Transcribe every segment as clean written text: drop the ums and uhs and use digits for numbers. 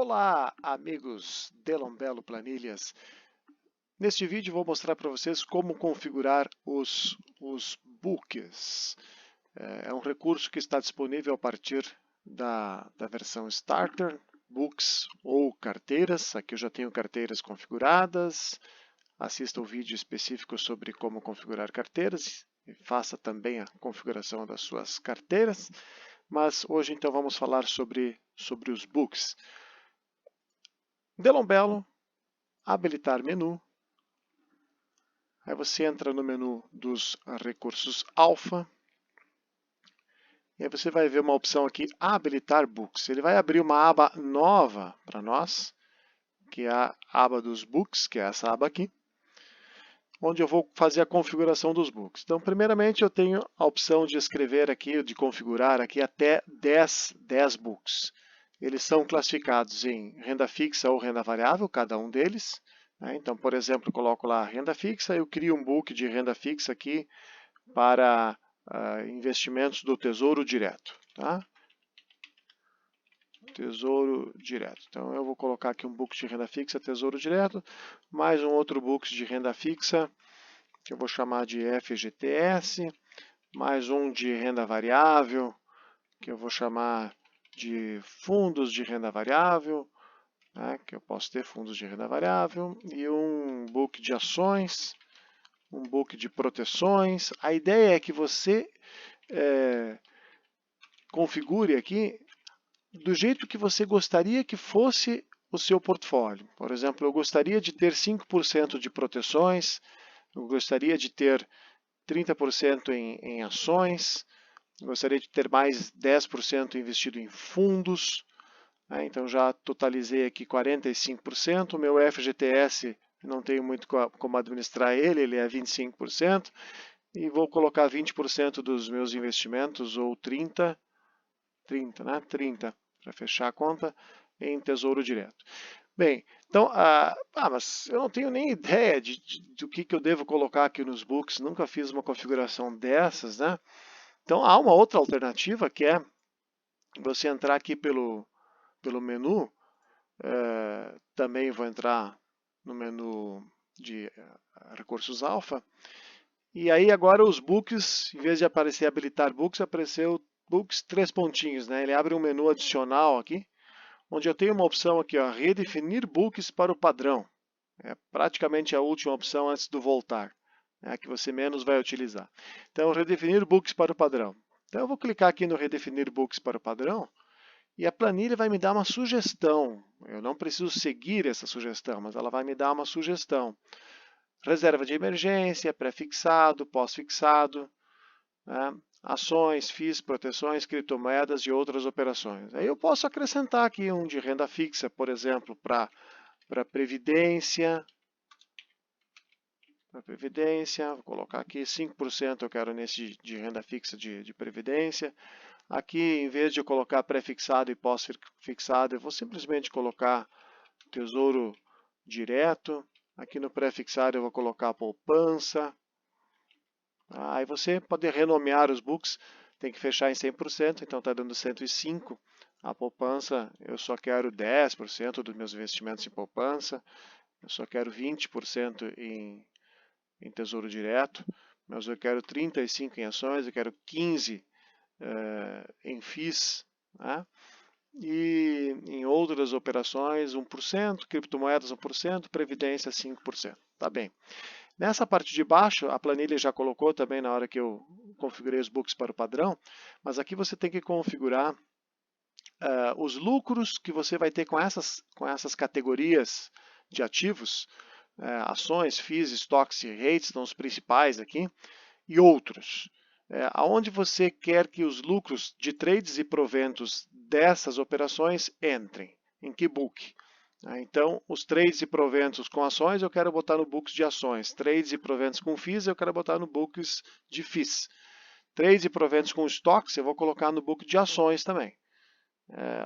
Olá, amigos Delon Bello Planilhas. Neste vídeo vou mostrar para vocês como configurar os books. É um recurso que está disponível a partir da versão Starter, Books ou carteiras. Aqui eu já tenho carteiras configuradas. Assista o vídeo específico sobre como configurar carteiras e faça também a configuração das suas carteiras. Mas hoje então vamos falar sobre os books. Delon Bello, habilitar menu. Aí você entra no menu dos recursos alfa. E aí você vai ver uma opção aqui, habilitar books. Ele vai abrir uma aba nova para nós, que é a aba dos books, que é essa aba aqui, onde eu vou fazer a configuração dos books. Então, primeiramente, eu tenho a opção de escrever aqui, de configurar aqui até 10 books. Eles são classificados em renda fixa ou renda variável, cada um deles. Então, por exemplo, eu coloco lá renda fixa, eu crio um book de renda fixa aqui para investimentos do Tesouro Direto. Tá? Tesouro Direto. Então, eu vou colocar aqui um book de renda fixa, Tesouro Direto, mais um outro book de renda fixa, que eu vou chamar de FGTS, mais um de renda variável, que eu vou chamar de fundos de renda variável, que eu posso ter fundos de renda variável, e um book de ações, um book de proteções. A ideia é que você configure aqui do jeito que você gostaria que fosse o seu portfólio. Por exemplo, eu gostaria de ter 5% de proteções, eu gostaria de ter 30% em ações, gostaria de ter mais 10% investido em fundos. Então já totalizei aqui 45%. O meu FGTS não tenho muito como administrar ele é 25%. E vou colocar 20% dos meus investimentos, ou 30% para fechar a conta, em Tesouro Direto. Bem, então, mas eu não tenho nem ideia do que eu devo colocar aqui nos books, nunca fiz uma configuração dessas, né? Então, há uma outra alternativa, que é você entrar aqui pelo menu, também vou entrar no menu de recursos alfa, e aí agora os books, em vez de aparecer habilitar books, apareceu books 3 pontinhos, né? Ele abre um menu adicional aqui, onde eu tenho uma opção aqui, ó, redefinir books para o padrão. É praticamente a última opção antes do voltar, a que você menos vai utilizar. Então, redefinir books para o padrão. Então, eu vou clicar aqui no redefinir books para o padrão e a planilha vai me dar uma sugestão. Eu não preciso seguir essa sugestão, mas ela vai me dar uma sugestão. Reserva de emergência, pré-fixado, pós-fixado, né? Ações, FIIs, proteções, criptomoedas e outras operações. Aí eu posso acrescentar aqui um de renda fixa, por exemplo, para previdência. Vou colocar aqui 5% eu quero nesse de renda fixa de previdência. Aqui, em vez de eu colocar pré-fixado e pós-fixado, eu vou simplesmente colocar Tesouro Direto. Aqui no pré-fixado eu vou colocar poupança. Aí você pode renomear os books, tem que fechar em 100%, então está dando 105. A poupança, eu só quero 10% dos meus investimentos em poupança, eu só quero 20% em Tesouro Direto, mas eu quero 35% em ações, eu quero 15% em FIIs, né? E em outras operações 1%, criptomoedas 1%, previdência 5%. Tá bem. Nessa parte de baixo, a planilha já colocou também na hora que eu configurei os books para o padrão, mas aqui você tem que configurar os lucros que você vai ter com essas categorias de ativos, ações, FIIs, estoques e rates, são os principais aqui, e outros. Aonde você quer que os lucros de trades e proventos dessas operações entrem, em que book? Então, os trades e proventos com ações eu quero botar no books de ações. Trades e proventos com FIIs eu quero botar no books de FIIs. Trades e proventos com estoques eu vou colocar no book de ações também.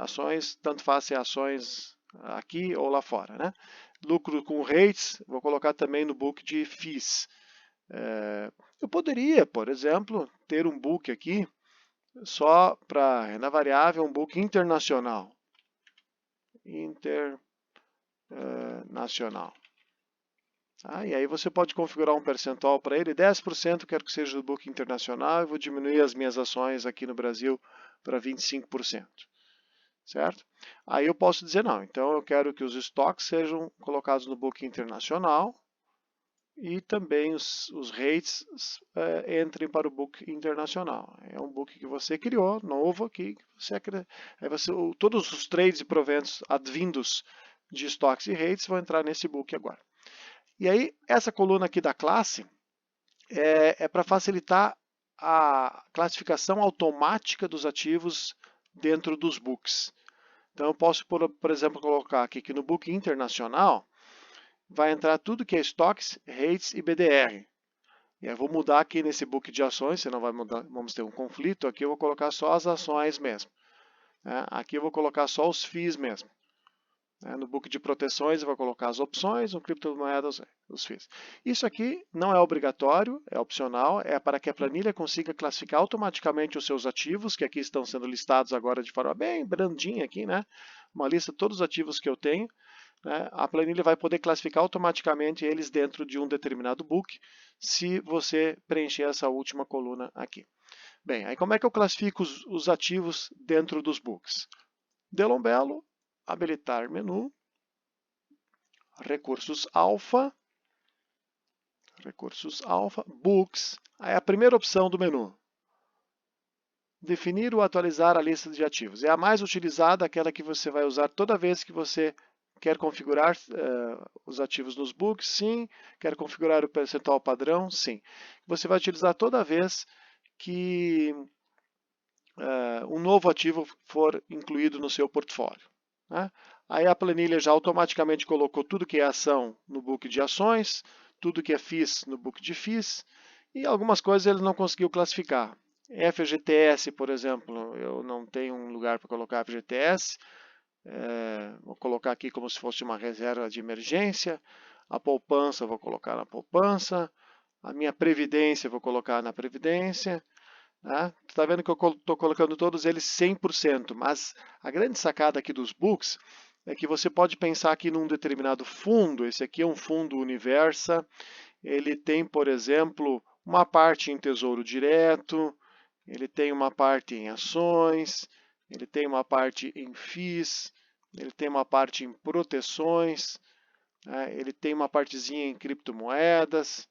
Ações, tanto faz se é ações aqui ou lá fora, né? Lucro com rates, vou colocar também no book de FIIs. Eu poderia, por exemplo, ter um book aqui só para renda variável, um book internacional. internacional. E aí você pode configurar um percentual para ele, 10% quero que seja do book internacional, e vou diminuir as minhas ações aqui no Brasil para 25%. Certo? Aí eu posso dizer não, então eu quero que os estoques sejam colocados no book internacional e também os rates entrem para o book internacional. É um book que você criou, novo aqui, todos os trades e proventos advindos de estoques e rates vão entrar nesse book agora. E aí, essa coluna aqui da classe é para facilitar a classificação automática dos ativos dentro dos books. Então, eu posso, por exemplo, colocar aqui que no book internacional vai entrar tudo que é estoques, rates e BDR. E eu vou mudar aqui nesse book de ações, senão vamos ter um conflito. Aqui eu vou colocar só as ações mesmo. Aqui eu vou colocar só os FIIs mesmo. No book de proteções eu vou colocar as opções, no criptomoedas os FIIs. Isso aqui não é obrigatório, é opcional, é para que a planilha consiga classificar automaticamente os seus ativos, que aqui estão sendo listados agora de forma bem brandinha aqui, né? Uma lista de todos os ativos que eu tenho. A planilha vai poder classificar automaticamente eles dentro de um determinado book, se você preencher essa última coluna aqui. Bem, aí como é que eu classifico os ativos dentro dos books? Delon Bello, habilitar menu, recursos alfa, books, aí a primeira opção do menu. Definir ou atualizar a lista de ativos. É a mais utilizada, aquela que você vai usar toda vez que você quer configurar os ativos nos books, sim. Quer configurar o percentual padrão, sim. Você vai utilizar toda vez que um novo ativo for incluído no seu portfólio. Aí a planilha já automaticamente colocou tudo que é ação no book de ações, tudo que é FIIs no book de FIIs, e algumas coisas ele não conseguiu classificar. FGTS, por exemplo, eu não tenho um lugar para colocar FGTS, vou colocar aqui como se fosse uma reserva de emergência. A poupança eu vou colocar na poupança, a minha previdência eu vou colocar na previdência. Está vendo que eu estou colocando todos eles 100%, mas a grande sacada aqui dos books é que você pode pensar aqui num determinado fundo. Esse aqui é um fundo Universa, ele tem, por exemplo, uma parte em tesouro direto, ele tem uma parte em ações, ele tem uma parte em FIIs, ele tem uma parte em proteções, ele tem uma partezinha em criptomoedas,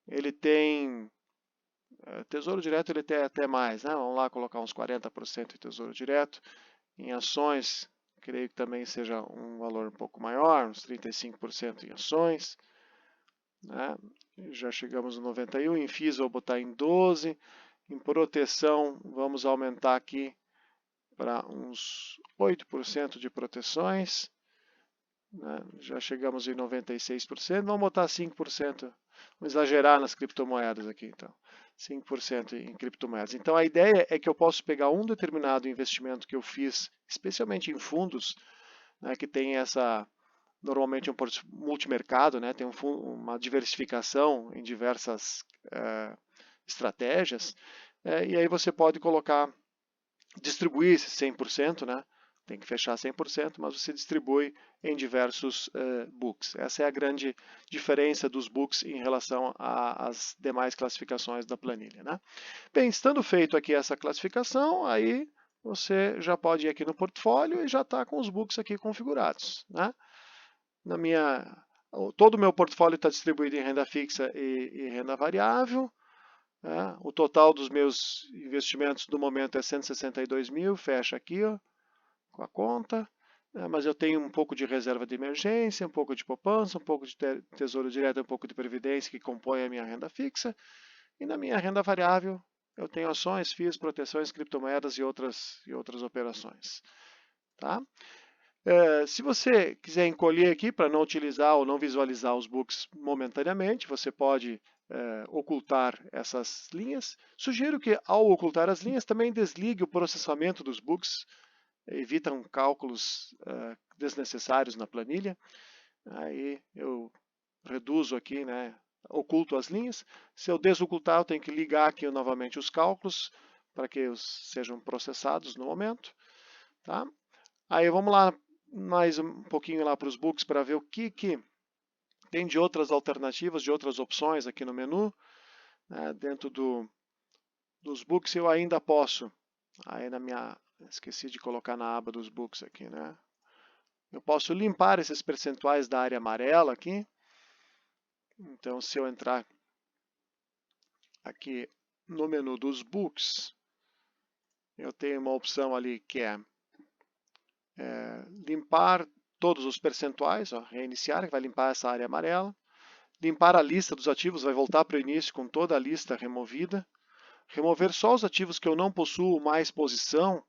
ele tem tesouro direto, ele tem até mais, vamos lá colocar uns 40% em tesouro direto. Em ações, creio que também seja um valor um pouco maior, uns 35% em ações. Já chegamos no 91%, em FIIs vou botar em 12%, em proteção vamos aumentar aqui para uns 8% de proteções, já chegamos em 96%, vamos botar 5%, vamos exagerar nas criptomoedas aqui então, 5% em criptomoedas. Então a ideia é que eu posso pegar um determinado investimento que eu fiz, especialmente em fundos, que tem normalmente um multimercado, tem uma diversificação em diversas estratégias, e aí você pode distribuir esse 100%, tem que fechar 100%, mas você distribui em diversos books. Essa é a grande diferença dos books em relação às demais classificações da planilha. Bem, estando feito aqui essa classificação, aí você já pode ir aqui no portfólio e já está com os books aqui configurados. Todo o meu portfólio está distribuído em renda fixa e renda variável. O total dos meus investimentos do momento é 162 mil, fecha aqui com a conta. Mas eu tenho um pouco de reserva de emergência, um pouco de poupança, um pouco de tesouro direto, um pouco de previdência que compõe a minha renda fixa. E na minha renda variável eu tenho ações, FIIs, proteções, criptomoedas e outras operações. Tá? Se você quiser encolher aqui para não utilizar ou não visualizar os books momentaneamente, você pode ocultar essas linhas. Sugiro que ao ocultar as linhas também desligue o processamento dos books, evitam cálculos desnecessários na planilha. Aí eu reduzo aqui, oculto as linhas. Se eu desocultar, eu tenho que ligar aqui novamente os cálculos para que sejam processados no momento. Tá? Aí vamos lá, mais um pouquinho lá para os books para ver o que tem de outras alternativas, de outras opções aqui no menu. Dentro dos books eu ainda posso, aí esqueci de colocar na aba dos books aqui, né? Eu posso limpar esses percentuais da área amarela aqui. Então, se eu entrar aqui no menu dos books, eu tenho uma opção ali que é limpar todos os percentuais, ó, reiniciar, que vai limpar essa área amarela. Limpar a lista dos ativos, vai voltar para o início com toda a lista removida. Remover só os ativos que eu não possuo mais posição.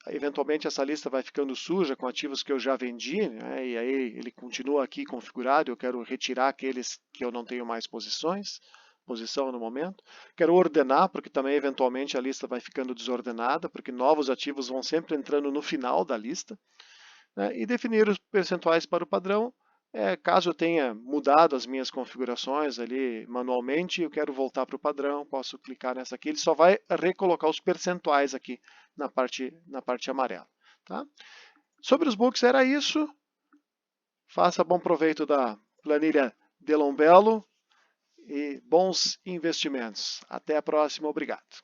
Eventualmente essa lista vai ficando suja com ativos que eu já vendi, né, e aí ele continua aqui configurado, eu quero retirar aqueles que eu não tenho mais posição no momento. Quero ordenar, porque também eventualmente a lista vai ficando desordenada, porque novos ativos vão sempre entrando no final da lista. Né, e definir os percentuais para o padrão. Caso eu tenha mudado as minhas configurações ali manualmente, eu quero voltar para o padrão, posso clicar nessa aqui, ele só vai recolocar os percentuais aqui na parte amarela. Tá? Sobre os books era isso. Faça bom proveito da planilha Delon Bello e bons investimentos. Até a próxima, obrigado.